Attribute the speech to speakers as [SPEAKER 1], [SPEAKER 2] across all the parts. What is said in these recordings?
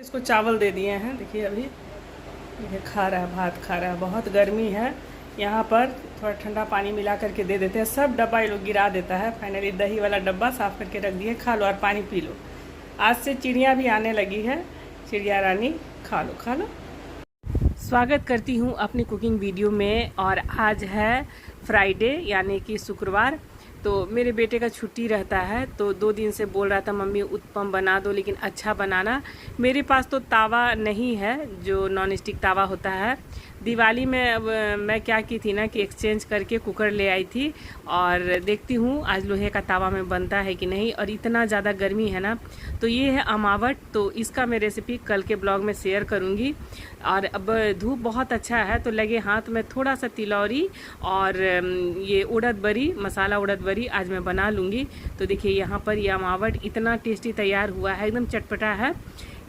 [SPEAKER 1] इसको चावल दे दिए हैं। देखिए अभी ये खा रहा है, भात खा रहा है। बहुत गर्मी है यहाँ पर, थोड़ा ठंडा पानी मिला करके दे देते हैं। सब डब्बा ये लोग गिरा देता है। फाइनली दही वाला डब्बा साफ़ करके रख दिए, खा लो और पानी पी लो। आज से चिड़िया भी आने लगी है, चिड़िया रानी खा लो खा लो। स्वागत करती हूँ अपनी कुकिंग वीडियो में। और आज है फ्राइडे यानी कि शुक्रवार। तो मेरे बेटे का छुट्टी रहता है, तो 2 दिन से बोल रहा था मम्मी उत्पम बना दो, लेकिन अच्छा बनाना। मेरे पास तो तावा नहीं है, जो नॉन स्टिक तावा होता है। दिवाली में अब मैं क्या की थी ना कि एक्सचेंज करके कुकर ले आई थी, और देखती हूँ आज लोहे का तावा में बनता है कि नहीं। और इतना ज़्यादा गर्मी है ना, तो ये है अमावट। तो इसका मैं रेसिपी कल के ब्लॉग में शेयर करूँगी। और अब धूप बहुत अच्छा है, तो लगे हाथ में थोड़ा सा तिलौरी और ये उड़द बरी, मसाला उड़द बरी आज मैं बना लूँगी। तो देखिए यहाँ पर ये अमावट इतना टेस्टी तैयार हुआ है, एकदम चटपटा है।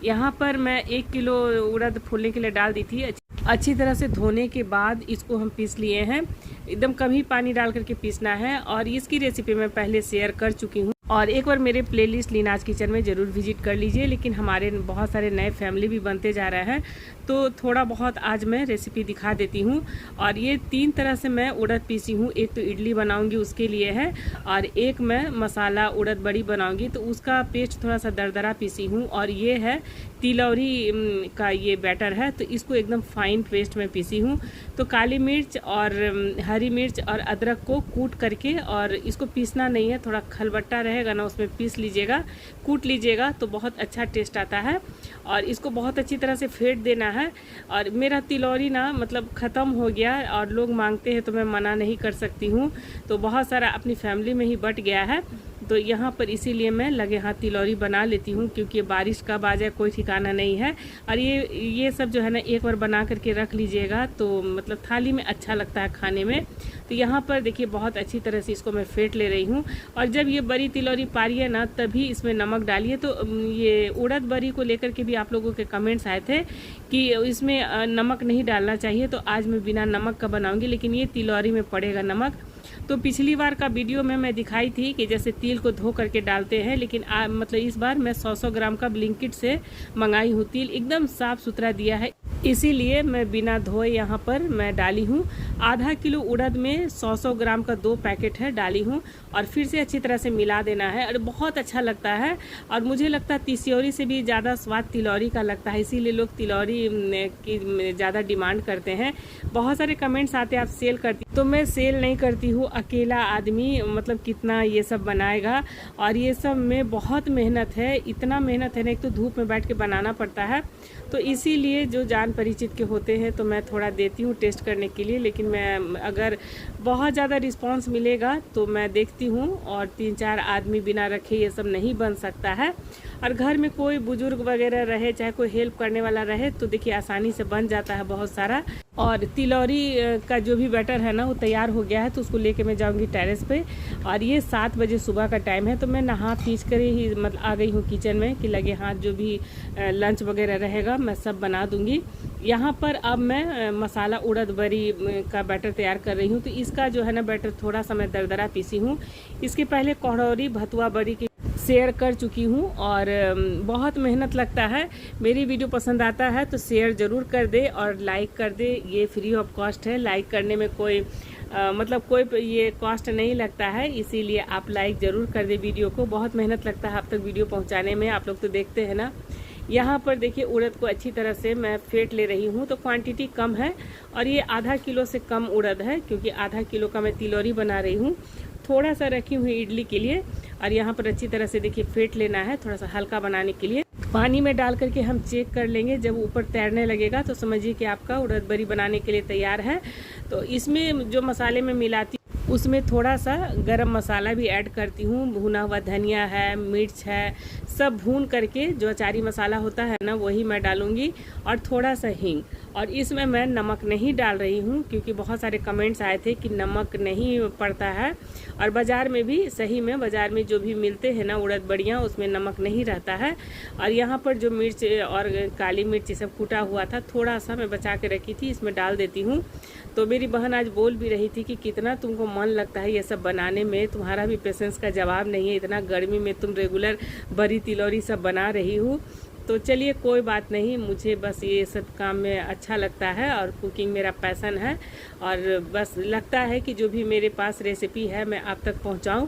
[SPEAKER 1] यहाँ पर मैं 1 किलो उड़द फूलने के लिए डाल दी थी। अच्छी तरह से धोने के बाद इसको हम पीस लिए हैं। एकदम कम ही पानी डाल करके पीसना है, और इसकी रेसिपी मैं पहले शेयर कर चुकी हूँ। और एक बार मेरे प्लेलिस्ट लीनाज किचन में ज़रूर विजिट कर लीजिए। लेकिन हमारे बहुत सारे नए फैमिली भी बनते जा रहे हैं, तो थोड़ा बहुत आज मैं रेसिपी दिखा देती हूँ। और ये 3 तरह से मैं उड़द पीसी हूँ। एक तो इडली बनाऊँगी उसके लिए है, और एक मैं मसाला उड़द बड़ी बनाऊँगी, तो उसका पेस्ट थोड़ा सा दरदरा पीसी हूँ। और ये है तिलौरी का ये बैटर है, तो इसको एकदम फाइन पेस्ट में पीसी हूँ। तो काली मिर्च और हरी मिर्च और अदरक को कूट करके, और इसको पीसना नहीं है, थोड़ा खलबट्टा रहेगा ना उसमें पीस लीजिएगा, कूट लीजिएगा, तो बहुत अच्छा टेस्ट आता है। और इसको बहुत अच्छी तरह से फेंट देना है। और मेरा तिलौरी ना मतलब ख़त्म हो गया, और लोग मांगते हैं तो मैं मना नहीं कर सकती हूँ। तो बहुत सारा अपनी फैमिली में ही बट गया है, तो यहाँ पर इसीलिए मैं लगे हाथ तिलौरी बना लेती हूँ, क्योंकि बारिश कब आ जाए कोई ठिकाना नहीं है। और ये सब जो है ना एक बार बना करके रख लीजिएगा, तो मतलब थाली में अच्छा लगता है खाने में। तो यहाँ पर देखिए बहुत अच्छी तरह से इसको मैं फेंट ले रही हूँ। और जब ये बड़ी तिलौरी पारिए ना, तभी इसमें नमक डालिए। तो ये उड़द बड़ी को लेकर के भी आप लोगों के कमेंट्स आए थे कि इसमें नमक नहीं डालना चाहिए, तो आज मैं बिना नमक का बनाऊँगी, लेकिन ये तिलौरी में पड़ेगा नमक। तो पिछली बार का वीडियो में मैं दिखाई थी कि जैसे तिल को धो करके डालते हैं, लेकिन मतलब इस बार मैं 100 ग्राम का ब्लिंकिट से मंगाई हूँ तिल, एकदम साफ सुथरा दिया है, इसीलिए मैं बिना धोए यहाँ पर मैं डाली हूँ। आधा किलो उड़द में 100 ग्राम का 2 पैकेट है डाली हूँ, और फिर से अच्छी तरह से मिला देना है, और बहुत अच्छा लगता है। और मुझे लगता है तिसियोरी से भी ज़्यादा स्वाद तिलौरी का लगता है, इसीलिए लोग तिलौरी की ज़्यादा डिमांड करते हैं। बहुत सारे कमेंट्स आते हैं आप सेल करती, तो मैं सेल नहीं करती हूँ। अकेला आदमी मतलब कितना ये सब बनाएगा, और ये सब में बहुत मेहनत है, इतना मेहनत है ना, एक तो धूप में बैठ के बनाना पड़ता है। तो इसीलिए जो जान परिचित के होते हैं तो मैं थोड़ा देती हूँ टेस्ट करने के लिए। लेकिन मैं अगर बहुत ज़्यादा रिस्पांस मिलेगा तो मैं देखती हूँ, और 3-4 आदमी बिना रखे ये सब नहीं बन सकता है। और घर में कोई बुजुर्ग वगैरह रहे, चाहे कोई हेल्प करने वाला रहे, तो देखिए आसानी से बन जाता है बहुत सारा। और तिलौरी का जो भी बैटर है ना वो तैयार हो गया है, तो उसको लेके मैं जाऊंगी टेरेस पे। और ये 7 बजे सुबह का टाइम है, तो मैं नहा पीस कर ही मतलब आ गई हूँ किचन में कि लगे हाथ जो भी लंच वगैरह रहेगा मैं सब बना दूंगी। यहाँ पर अब मैं मसाला उड़द बरी का बैटर तैयार कर रही हूँ। तो इसका जो है ना बैटर थोड़ा सा मैं दरदरा पीसी हूँ। इसके पहले कोहड़ौरी भतुआ बड़ी की शेयर कर चुकी हूँ, और बहुत मेहनत लगता है। मेरी वीडियो पसंद आता है तो शेयर ज़रूर कर दे और लाइक कर दे, ये फ्री ऑफ कॉस्ट है। लाइक करने में कोई मतलब कोई ये कॉस्ट नहीं लगता है, इसीलिए आप लाइक ज़रूर कर दे वीडियो को। बहुत मेहनत लगता है आप तक वीडियो पहुँचाने में, आप लोग तो देखते हैं ना। यहाँ पर देखिए उड़द को अच्छी तरह से मैं फेंट ले रही हूँ, तो क्वांटिटी कम है, और ये आधा किलो से कम उड़द है, क्योंकि आधा किलो का मैं तिलौरी बना रही हूँ। थोड़ा सा रखी हुई इडली के लिए, और यहाँ पर अच्छी तरह से देखिए फेंट लेना है, थोड़ा सा हल्का बनाने के लिए। पानी में डाल करके हम चेक कर लेंगे, जब ऊपर तैरने लगेगा तो समझिए कि आपका उड़द बरी बनाने के लिए तैयार है। तो इसमें जो मसाले में मिलाती उसमें थोड़ा सा गरम मसाला भी ऐड करती हूँ, भुना हुआ धनिया है, मिर्च है, सब भून करके जो अचारी मसाला होता है ना वही मैं डालूँगी, और थोड़ा सा हींग। और इसमें मैं नमक नहीं डाल रही हूँ, क्योंकि बहुत सारे कमेंट्स आए थे कि नमक नहीं पड़ता है। और बाज़ार में भी सही में बाज़ार में जो भी मिलते हैं ना उड़द बड़ियाँ, उसमें नमक नहीं रहता है। और यहाँ पर जो मिर्च और काली मिर्च सब कूटा हुआ था, थोड़ा सा मैं बचा के रखी थी, इसमें डाल देती हूँ। तो मेरी बहन आज बोल भी रही थी कि कितना तुमको मन लगता है ये सब बनाने में, तुम्हारा भी पेशेंस का जवाब नहीं है, इतना गर्मी में तुम रेगुलर बड़ी तिलौरी सब बना रही हो। तो चलिए कोई बात नहीं, मुझे बस ये सब काम में अच्छा लगता है और कुकिंग मेरा पैशन है। और बस लगता है कि जो भी मेरे पास रेसिपी है मैं आप तक पहुंचाऊं।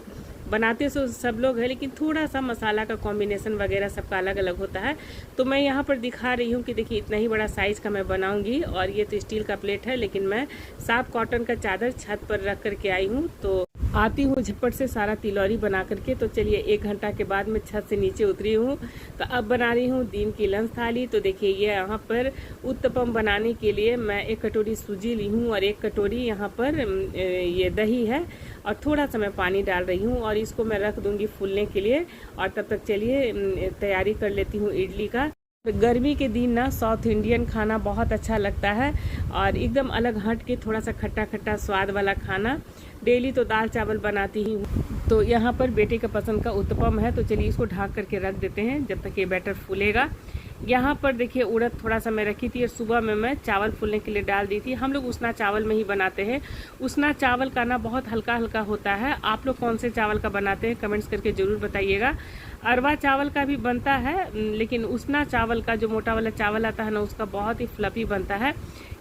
[SPEAKER 1] बनाते तो सब लोग हैं, लेकिन थोड़ा सा मसाला का कॉम्बिनेशन वगैरह सबका अलग अलग होता है। तो मैं यहाँ पर दिखा रही हूँ कि देखिए इतना ही बड़ा साइज़ का मैं बनाऊंगी। और ये तो स्टील का प्लेट है, लेकिन मैं साफ कॉटन का चादर छत पर रख करके आई हूँ। तो आती हूँ झटपट से सारा तिलौरी बना करके। तो चलिए 1 घंटा के बाद मैं छत से नीचे उतरी हूँ। तो अब बना रही हूँ दिन की लंच थाली। तो देखिए ये यहाँ पर उत्तपम बनाने के लिए मैं 1 कटोरी सूजी ली हूँ और 1 कटोरी यहाँ पर ये दही है और थोड़ा सा मैं पानी डाल रही हूँ और इसको मैं रख दूंगी फूलने के लिए। और तब तक चलिए तैयारी कर लेती हूँ इडली का। गर्मी के दिन ना साउथ इंडियन खाना बहुत अच्छा लगता है और एकदम अलग हट के थोड़ा सा खट्टा खट्टा स्वाद वाला खाना। डेली तो दाल चावल बनाती ही हूँ। तो यहाँ पर बेटे का पसंद का उत्तपम है, तो चलिए इसको ढक करके रख देते हैं जब तक ये बैटर फूलेगा। यहाँ पर देखिए उड़द थोड़ा सा मैं रखी थी और सुबह में मैं चावल फूलने के लिए डाल दी थी। हम लोग उसना चावल में ही बनाते हैं। उसना चावल का ना बहुत हल्का हल्का होता है। आप लोग कौन से चावल का बनाते हैं कमेंट्स करके ज़रूर बताइएगा। अरवा चावल का भी बनता है, लेकिन उसना चावल का जो मोटा वाला चावल आता है ना उसका बहुत ही फ्लफी बनता है।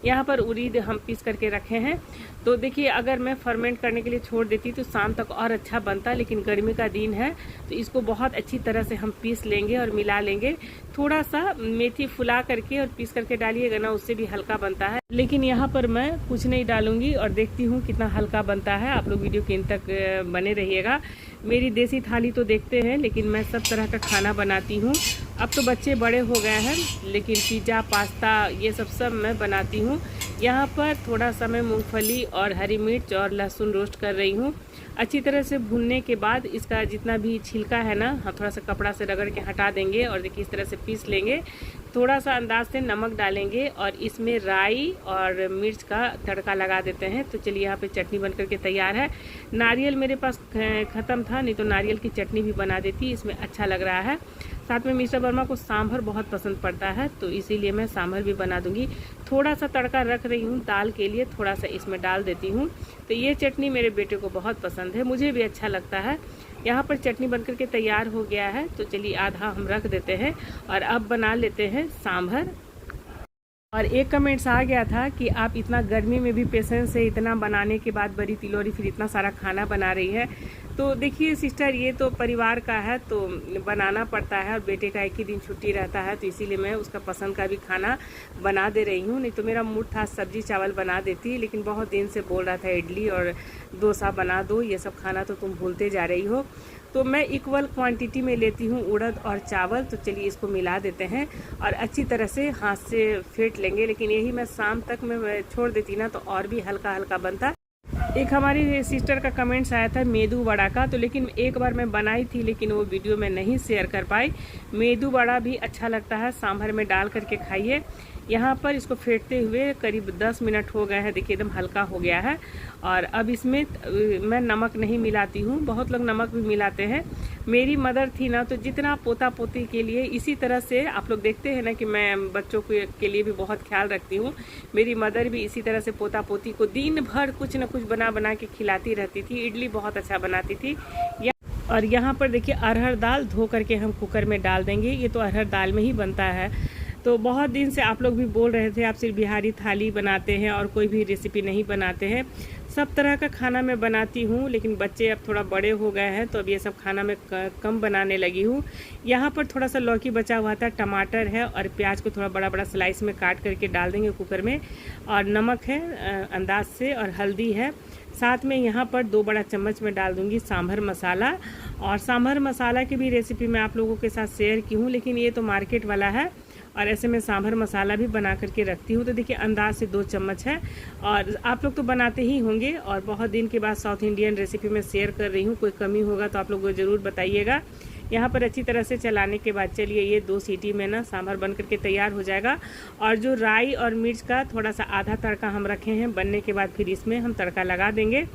[SPEAKER 1] यहाँ पर उड़ीद हम पीस करके रखे हैं। तो देखिए अगर मैं फर्मेंट करने के लिए छोड़ देती तो शाम तक और अच्छा बनता, लेकिन गर्मी का दिन है तो इसको बहुत अच्छी तरह से हम पीस लेंगे और मिला लेंगे। थोड़ा सा मेथी फुला करके और पीस करके डालिएगा ना, उससे भी हल्का बनता है। लेकिन यहाँ पर मैं कुछ नहीं डालूंगी और देखती हूँ कितना हल्का बनता है। आप लोग वीडियो के अंत तक बने रहिएगा। मेरी देसी थाली तो देखते हैं, लेकिन मैं सब तरह का खाना बनाती हूँ। अब तो बच्चे बड़े हो गए हैं, लेकिन पिज़्ज़ा पास्ता ये सब मैं बनाती हूँ। यहाँ पर थोड़ा सा मैं मूंगफली और हरी मिर्च और लहसुन रोस्ट कर रही हूँ। अच्छी तरह से भूनने के बाद इसका जितना भी छिलका है ना, थोड़ा सा कपड़ा से रगड़ के हटा देंगे और देखिए इस तरह से पीस लेंगे। थोड़ा सा अंदाज से नमक डालेंगे और इसमें राई और मिर्च का तड़का लगा देते हैं। तो चलिए यहाँ पे चटनी बन करके तैयार है। नारियल मेरे पास ख़त्म था, नहीं तो नारियल की चटनी भी बना देती, इसमें अच्छा लग रहा है। साथ में मिस्टर वर्मा को सांभर बहुत पसंद पड़ता है, तो इसीलिए मैं सांभर भी बना दूंगी। थोड़ा सा तड़का रख रही हूँ दाल के लिए, थोड़ा सा इसमें डाल देती हूँ। तो ये चटनी मेरे बेटे को बहुत पसंद है, मुझे भी अच्छा लगता है। यहाँ पर चटनी बनकर के तैयार हो गया है। तो चलिए आधा हम रख देते हैं और अब बना लेते हैं सांभर। और एक कमेंट्स आ गया था कि आप इतना गर्मी में भी पेशेंस से इतना बनाने के बाद बड़ी तिलौरी फिर इतना सारा खाना बना रही है। तो देखिए सिस्टर, ये तो परिवार का है तो बनाना पड़ता है और बेटे का एक ही दिन छुट्टी रहता है, तो इसीलिए मैं उसका पसंद का भी खाना बना दे रही हूँ। नहीं तो मेरा मूड था सब्जी चावल बना देती, लेकिन बहुत दिन से बोल रहा था इडली और डोसा बना दो, ये सब खाना तो तुम भूलते जा रही हो। तो मैं इक्वल क्वांटिटी में लेती हूँ उड़द और चावल। तो चलिए इसको मिला देते हैं और अच्छी तरह से हाथ से फेंट लेंगे। लेकिन यही मैं शाम तक मैं छोड़ देती ना तो और भी हल्का हल्का बनता। एक हमारी सिस्टर का कमेंट्स आया था मेदू वड़ा का, तो लेकिन एक बार मैं बनाई थी लेकिन वो वीडियो में नहीं शेयर कर पाई। मेदू वड़ा भी अच्छा लगता है, सांभर में डाल करके खाइए। यहाँ पर इसको फेंटते हुए करीब 10 मिनट हो गए हैं, देखिए एकदम हल्का हो गया है। और अब इसमें मैं नमक नहीं मिलाती हूँ, बहुत लोग नमक भी मिलाते हैं। मेरी मदर थी ना तो जितना पोता पोती के लिए इसी तरह से, आप लोग देखते हैं ना कि मैं बच्चों के लिए भी बहुत ख्याल रखती हूँ। मेरी मदर भी इसी तरह से पोता पोती को दिन भर कुछ न कुछ बना बना के खिलाती रहती थी। इडली बहुत अच्छा बनाती थी। और यहाँ पर देखिए अरहर दाल धो करके हम कुकर में डाल देंगे। ये तो अरहर दाल में ही बनता है। तो बहुत दिन से आप लोग भी बोल रहे थे आप सिर्फ बिहारी थाली बनाते हैं और कोई भी रेसिपी नहीं बनाते हैं। सब तरह का खाना मैं बनाती हूँ, लेकिन बच्चे अब थोड़ा बड़े हो गए हैं तो अब ये सब खाना मैं कम बनाने लगी हूँ। यहाँ पर थोड़ा सा लौकी बचा हुआ था, टमाटर है और प्याज को थोड़ा बड़ा बड़ा स्लाइस में काट करके डाल देंगे कुकर में। और नमक है अंदाज से और हल्दी है। साथ में यहाँ पर 2 बड़ा चम्मच में डाल दूंगी सांभर मसाला। और सांभर मसाला की भी रेसिपी मैं आप लोगों के साथ शेयर की हूँ, लेकिन ये तो मार्केट वाला है और ऐसे में सांभर मसाला भी बना करके रखती हूँ। तो देखिए अंदाज से 2 चम्मच है। और आप लोग तो बनाते ही होंगे और बहुत दिन के बाद साउथ इंडियन रेसिपी में शेयर कर रही हूँ, कोई कमी होगा तो आप लोग को ज़रूर बताइएगा। यहाँ पर अच्छी तरह से चलाने के बाद चलिए ये 2 सीटी में ना सांभर बन करके तैयार हो जाएगा। और जो राई और मिर्च का थोड़ा सा आधा तड़का हम रखे हैं, बनने के बाद फिर इसमें हम तड़का लगा देंगे।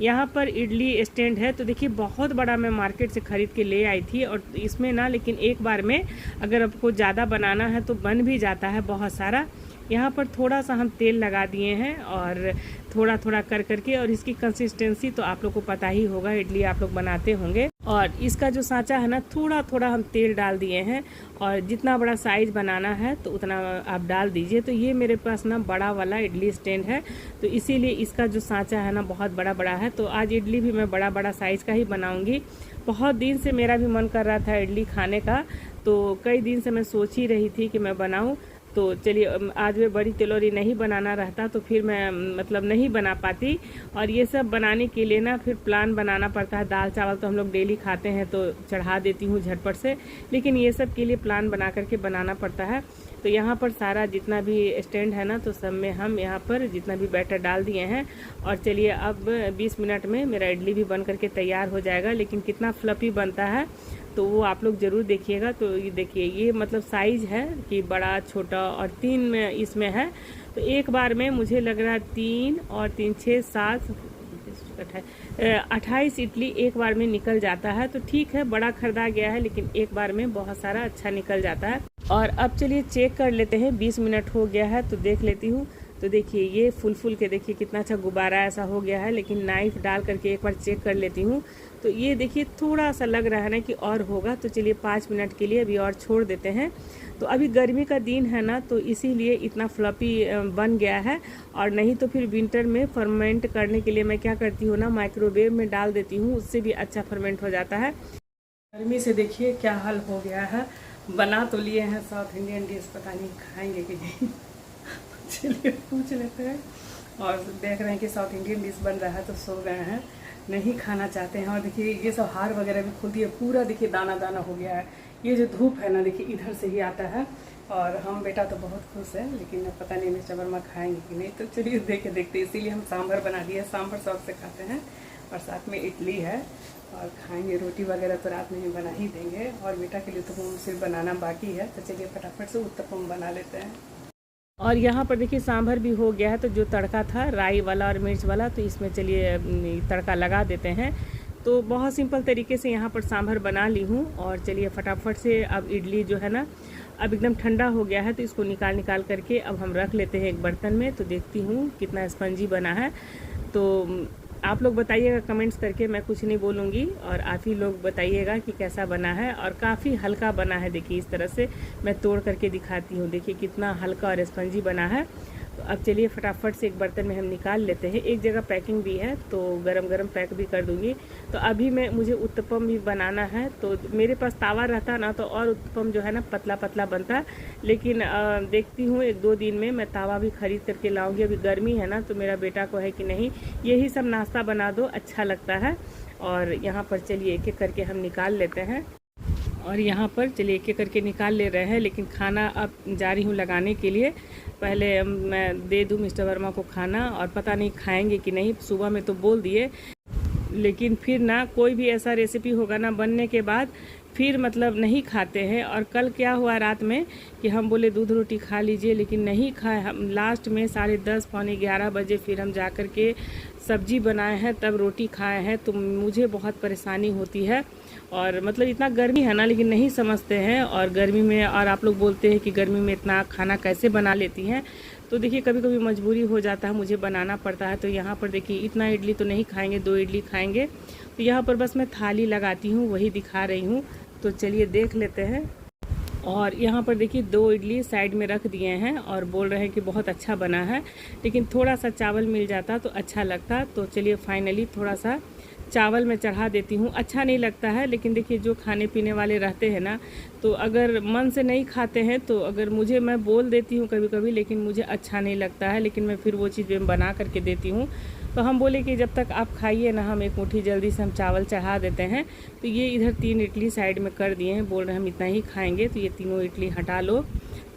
[SPEAKER 1] यहाँ पर इडली स्टैंड है, तो देखिए बहुत बड़ा मैं मार्केट से ख़रीद के ले आई थी। और इसमें ना लेकिन एक बार में अगर आपको ज़्यादा बनाना है तो बन भी जाता है बहुत सारा। यहाँ पर थोड़ा सा हम तेल लगा दिए हैं और थोड़ा थोड़ा कर करके, और इसकी कंसिस्टेंसी तो आप लोग को पता ही होगा, इडली आप लोग बनाते होंगे। और इसका जो सांचा है ना, थोड़ा थोड़ा हम तेल डाल दिए हैं, और जितना बड़ा साइज़ बनाना है तो उतना आप डाल दीजिए। तो ये मेरे पास ना बड़ा वाला इडली स्टैंड है, तो इसीलिए इसका जो सांचा है ना बहुत बड़ा बड़ा है। तो आज इडली भी मैं बड़ा बड़ा साइज़ का ही बनाऊंगी। बहुत दिन से मेरा भी मन कर रहा था इडली खाने का, तो कई दिन से मैं सोच ही रही थी कि मैं बनाऊं। तो चलिए, आज मैं बड़ी तिलौरी नहीं बनाना रहता तो फिर मैं मतलब नहीं बना पाती। और ये सब बनाने के लिए ना फिर प्लान बनाना पड़ता है। दाल चावल तो हम लोग डेली खाते हैं तो चढ़ा देती हूँ झटपट से, लेकिन ये सब के लिए प्लान बना करके बनाना पड़ता है। तो यहाँ पर सारा जितना भी स्टैंड है ना, तो सब में हम यहाँ पर जितना भी बैटर डाल दिए हैं। और चलिए, अब 20 मिनट में मेरा इडली भी बन करके तैयार हो जाएगा। लेकिन कितना फ्लफी बनता है तो वो आप लोग ज़रूर देखिएगा। तो ये देखिए, ये मतलब साइज़ है कि बड़ा छोटा और 3 में इसमें है। तो एक बार में मुझे लग रहा है 3 और 3 6 7 28 इडली एक बार में निकल जाता है। तो ठीक है, बड़ा खरीदा गया है लेकिन एक बार में बहुत सारा अच्छा निकल जाता है। और अब चलिए चेक कर लेते हैं, 20 मिनट हो गया है तो देख लेती हूँ। तो देखिए, ये फुल के देखिए कितना अच्छा गुब्बारा ऐसा हो गया है। लेकिन नाइफ डाल करके एक बार चेक कर लेती हूँ। तो ये देखिए थोड़ा सा लग रहा है ना कि और होगा। तो चलिए 5 मिनट के लिए अभी और छोड़ देते हैं। तो अभी गर्मी का दिन है ना, तो इसीलिए इतना फ्लफी बन गया है। और नहीं तो फिर विंटर में फर्मेंट करने के लिए मैं क्या करती हूँ ना, माइक्रोवेव में डाल देती हूँ, उससे भी अच्छा फर्मेंट हो जाता है। गर्मी से देखिए क्या हाल हो गया है। बना तो लिए हैं साउथ इंडियन डिश, पता नहीं खाएंगे कि नहीं। चलिए पूछ लेते हैं। और देख रहे हैं कि साउथ इंडियन डिश बन रहा है तो सो गए हैं, नहीं खाना चाहते हैं। और देखिए ये सब हार वगैरह भी खुलती है, पूरा देखिए दाना दाना हो गया है। ये जो धूप है ना, देखिए इधर से ही आता है। और हम बेटा तो बहुत खुश है, लेकिन पता नहीं मिर्चा वर्मा खाएंगे कि नहीं। तो चलिए देखते, इसीलिए हम सांभर बना दिए। सांभर शौक से खाते हैं, और साथ में इडली है और खाएंगे। रोटी वगैरह तो रात में ही बना ही देंगे। और बेटा के लिए तो सिर्फ बनाना बाकी है। तो चलिए फटाफट से उत्तपम बना लेते हैं। और यहाँ पर देखिए सांभर भी हो गया है। तो जो तड़का था राई वाला और मिर्च वाला, तो इसमें चलिए तड़का लगा देते हैं। तो बहुत सिंपल तरीके से यहाँ पर सांभर बना ली हूँ। और चलिए फटाफट से अब इडली जो है ना, अब एकदम ठंडा हो गया है तो इसको निकाल करके अब हम रख लेते हैं एक बर्तन में। तो देखती हूँ कितना स्पंजी बना है। तो आप लोग बताइएगा कमेंट्स करके, मैं कुछ नहीं बोलूँगी। और आप ही लोग बताइएगा कि कैसा बना है। और काफ़ी हल्का बना है, देखिए इस तरह से मैं तोड़ करके दिखाती हूँ। देखिए कितना हल्का और स्पंजी बना है। तो अब चलिए फटाफट से एक बर्तन में हम निकाल लेते हैं। एक जगह पैकिंग भी है तो गरम गरम पैक भी कर दूंगी। तो अभी मुझे उत्तपम भी बनाना है। तो मेरे पास तावा रहता ना तो और उत्तपम जो है ना पतला पतला बनता। लेकिन देखती हूँ 1-2 दिन में मैं तावा भी खरीद करके लाऊंगी। अभी गर्मी है ना, तो मेरा बेटा को है कि नहीं यही सब नाश्ता बना दो, अच्छा लगता है। और यहाँ पर चलिए एक एक करके हम निकाल लेते हैं। और यहाँ पर चलिए एक एक करके निकाल ले रहे हैं। लेकिन खाना अब जा रही हूँ लगाने के लिए। पहले मैं दे दूँ मिस्टर वर्मा को खाना, और पता नहीं खाएंगे कि नहीं। सुबह में तो बोल दिए, लेकिन फिर ना कोई भी ऐसा रेसिपी होगा ना बनने के बाद फिर मतलब नहीं खाते हैं। और कल क्या हुआ रात में कि हम बोले दूध रोटी खा लीजिए, लेकिन नहीं खाए। हम लास्ट में 10:30 पौने 11 बजे फिर हम जा कर के सब्जी बनाए हैं, तब रोटी खाए हैं। तो मुझे बहुत परेशानी होती है। और मतलब इतना गर्मी है ना, लेकिन नहीं समझते हैं। और गर्मी में, और आप लोग बोलते हैं कि गर्मी में इतना खाना कैसे बना लेती हैं। तो देखिए कभी कभी मजबूरी हो जाता है, मुझे बनाना पड़ता है। तो यहाँ पर देखिए इतना इडली तो नहीं खाएंगे, 2 इडली खाएंगे। तो यहाँ पर बस मैं थाली लगाती हूँ, वही दिखा रही हूँ। तो चलिए देख लेते हैं। और यहाँ पर देखिए 2 इडली साइड में रख दिए हैं और बोल रहे हैं कि बहुत अच्छा बना है। लेकिन थोड़ा सा चावल मिल जाता तो अच्छा लगता। तो चलिए फाइनली थोड़ा सा चावल में चढ़ा देती हूँ। अच्छा नहीं लगता है, लेकिन देखिए जो खाने पीने वाले रहते हैं ना, तो अगर मन से नहीं खाते हैं तो अगर मैं बोल देती हूँ कभी कभी, लेकिन मुझे अच्छा नहीं लगता है। लेकिन मैं फिर वो चीज़ मैं बना करके देती हूँ। तो हम बोले कि जब तक आप खाइए ना, हम एक मुट्ठी जल्दी से हम चावल चढ़ा देते हैं। तो ये इधर 3 इडली साइड में कर दिए हैं, बोल रहे हैं हम इतना ही खाएंगे। तो ये तीनों इडली हटा लो।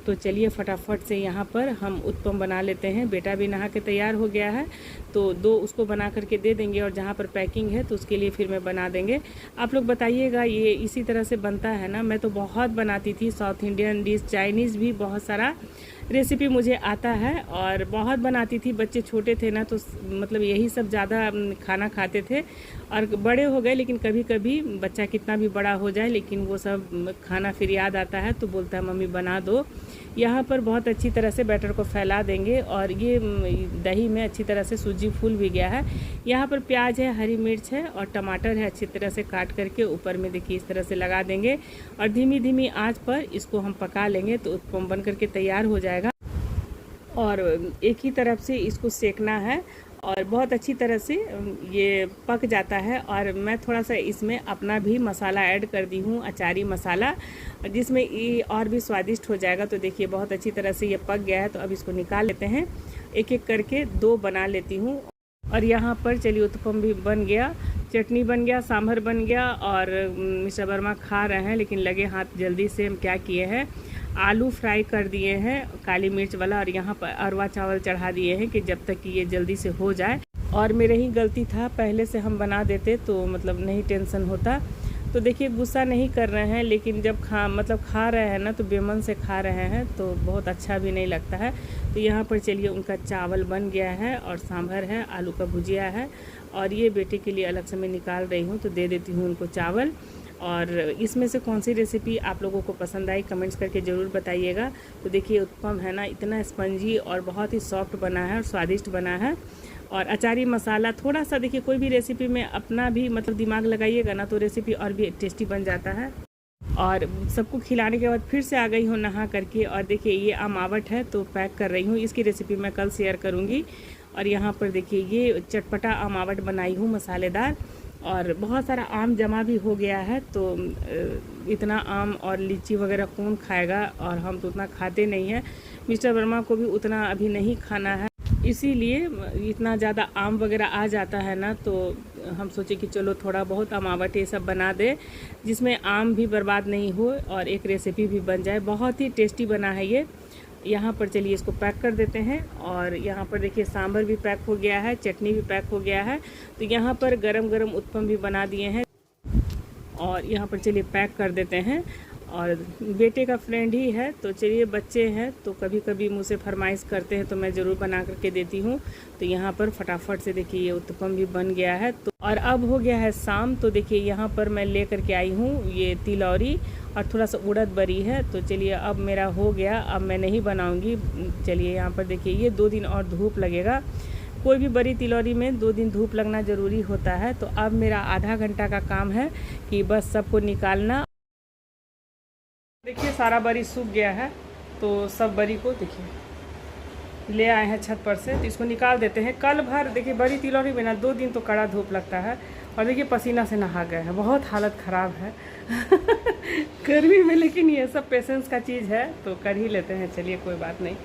[SPEAKER 1] तो चलिए फटाफट से यहाँ पर हम उत्तपम बना लेते हैं। बेटा भी नहा के तैयार हो गया है, तो 2 उसको बना करके दे देंगे। और जहाँ पर पैकिंग है तो उसके लिए फिर मैं बना देंगे। आप लोग बताइएगा ये इसी तरह से बनता है ना। मैं तो बहुत बनाती थी साउथ इंडियन डिश, चाइनीज़ भी बहुत सारा रेसिपी मुझे आता है और बहुत बनाती थी। बच्चे छोटे थे ना, तो मतलब यही सब ज़्यादा खाना खाते थे। और बड़े हो गए, लेकिन कभी कभी बच्चा कितना भी बड़ा हो जाए, लेकिन वो सब खाना फिर याद आता है तो बोलता है मम्मी बना दो। यहाँ पर बहुत अच्छी तरह से बैटर को फैला देंगे और ये दही में अच्छी तरह से सूजी फूल भी गया है। यहाँ पर प्याज है, हरी मिर्च है और टमाटर है, अच्छी तरह से काट करके ऊपर में देखिए इस तरह से लगा देंगे और धीमी धीमी आंच पर इसको हम पका लेंगे तो उत्पम बन करके तैयार हो जाएगा। और एक ही तरफ से इसको सेकना है और बहुत अच्छी तरह से ये पक जाता है। और मैं थोड़ा सा इसमें अपना भी मसाला ऐड कर दी हूँ, अचारी मसाला, जिसमें ये और भी स्वादिष्ट हो जाएगा। तो देखिए बहुत अच्छी तरह से ये पक गया है। तो अब इसको निकाल लेते हैं, एक एक करके 2 बना लेती हूँ। और यहाँ पर चलिए उत्पम भी बन गया, चटनी बन गया, सांभर बन गया और मिस्टर वर्मा खा रहे हैं। लेकिन लगे हाथ जल्दी से हम क्या किए हैं, आलू फ्राई कर दिए हैं काली मिर्च वाला और यहाँ पर अरवा चावल चढ़ा दिए हैं कि जब तक कि ये जल्दी से हो जाए। और मेरे ही गलती था, पहले से हम बना देते तो मतलब नहीं टेंशन होता। तो देखिए गुस्सा नहीं कर रहे हैं, लेकिन जब खा रहे हैं ना तो बेमन से खा रहे हैं तो बहुत अच्छा भी नहीं लगता है। तो यहाँ पर चलिए उनका चावल बन गया है और सांभर है, आलू का भुजिया है और ये बेटे के लिए अलग से मैं निकाल रही हूँ तो दे देती हूँ उनको चावल। और इसमें से कौन सी रेसिपी आप लोगों को पसंद आई कमेंट्स करके ज़रूर बताइएगा। तो देखिए उत्पम है ना इतना स्पंजी और बहुत ही सॉफ्ट बना है और स्वादिष्ट बना है। और अचारी मसाला थोड़ा सा देखिए, कोई भी रेसिपी में अपना भी मतलब दिमाग लगाइएगा ना तो रेसिपी और भी टेस्टी बन जाता है। और सबको खिलाने के बाद फिर से आ गई हूँ नहा करके और देखिए ये अमावट है तो पैक कर रही हूँ, इसकी रेसिपी मैं कल शेयर करूँगी। और यहाँ पर देखिए ये चटपटा अमावट बनाई हूँ मसालेदार और बहुत सारा आम जमा भी हो गया है। तो इतना आम और लीची वगैरह कौन खाएगा, और हम तो उतना खाते नहीं हैं। मिस्टर वर्मा को भी उतना अभी नहीं खाना है, इसीलिए इतना ज़्यादा आम वगैरह आ जाता है ना तो हम सोचे कि चलो थोड़ा बहुत अमावट ये सब बना दे जिसमें आम भी बर्बाद नहीं हो और एक रेसिपी भी बन जाए। बहुत ही टेस्टी बना है ये। यहाँ पर चलिए इसको पैक कर देते हैं। और यहाँ पर देखिए सांभर भी पैक हो गया है, चटनी भी पैक हो गया है। तो यहाँ पर गरम गरम उत्पम भी बना दिए हैं और यहाँ पर चलिए पैक कर देते हैं। और बेटे का फ्रेंड ही है तो चलिए, बच्चे हैं तो कभी कभी मुझसे फरमाइश करते हैं तो मैं ज़रूर बना करके देती हूँ। तो यहाँ पर फटाफट से देखिए ये उत्पम भी बन गया है। तो और अब हो गया है शाम। तो देखिए यहाँ पर मैं ले करके आई हूँ ये तिलौरी और थोड़ा सा उड़द बरी है। तो चलिए अब मेरा हो गया, अब मैं नहीं बनाऊँगी। चलिए यहाँ पर देखिए ये 2 दिन और धूप लगेगा, कोई भी बड़ी तिलौरी में 2 दिन धूप लगना ज़रूरी होता है। तो अब मेरा आधा घंटा का काम है कि बस सबको निकालना। देखिए सारा बरी सूख गया है तो सब बरी को देखिए ले आए हैं छत पर से, तो इसको निकाल देते हैं। कल भर देखिए बड़ी तिलौरी में ना 2 दिन तो कड़ा धूप लगता है और देखिए पसीना से नहा गए हैं, बहुत हालत ख़राब है गर्मी में। लेकिन ये सब पेशेंस का चीज़ है तो कर ही लेते हैं, चलिए कोई बात नहीं।